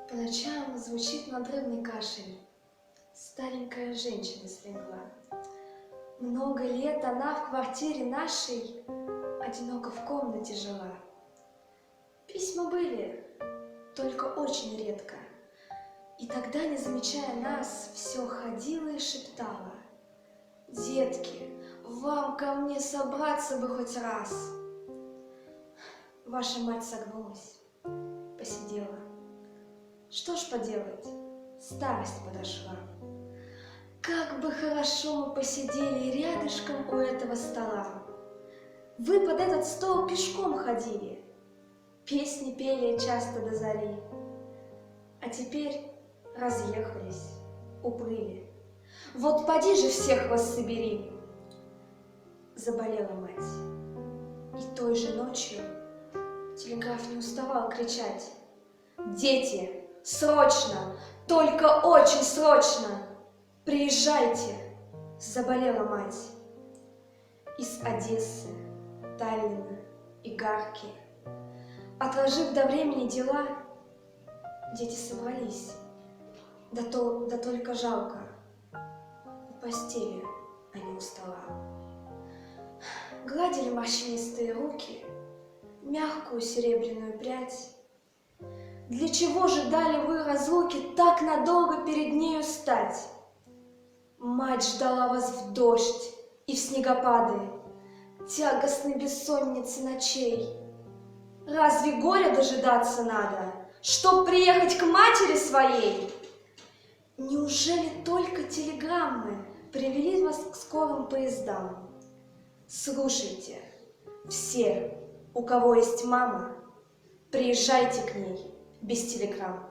По ночам звучит надрывный кашель. Старенькая женщина слегла. Много лет она в квартире нашей одиноко в комнате жила. Письма были, только очень редко. И тогда, не замечая нас, все ходила и шептала: «Детки, вам ко мне собраться бы хоть раз». Ваша мать согнулась, посидела. Что ж поделать, старость подошла. Как бы хорошо мы посидели рядышком у этого стола. Вы под этот стол пешком ходили, песни пели часто до зари. А теперь разъехались, уплыли. Вот поди же всех вас собери. Заболела мать, и той же ночью телеграф не уставал кричать: «Дети, срочно, только очень срочно, приезжайте!» Заболела мать. Из Одессы, Таллина, Игарки, отложив до времени дела, дети собрались. Да только жалко, у постели они у стола. Гладили морщинистые руки мягкую серебряную прядь. Для чего же дали вы разлуки так надолго перед нею стать? Мать ждала вас в дождь и в снегопады, тягостной бессонницы ночей. Разве горя дожидаться надо, чтоб приехать к матери своей? Неужели только телеграммы привели вас к скорым поездам? Слушайте, все, у кого есть мама, приезжайте к ней без телеграмм.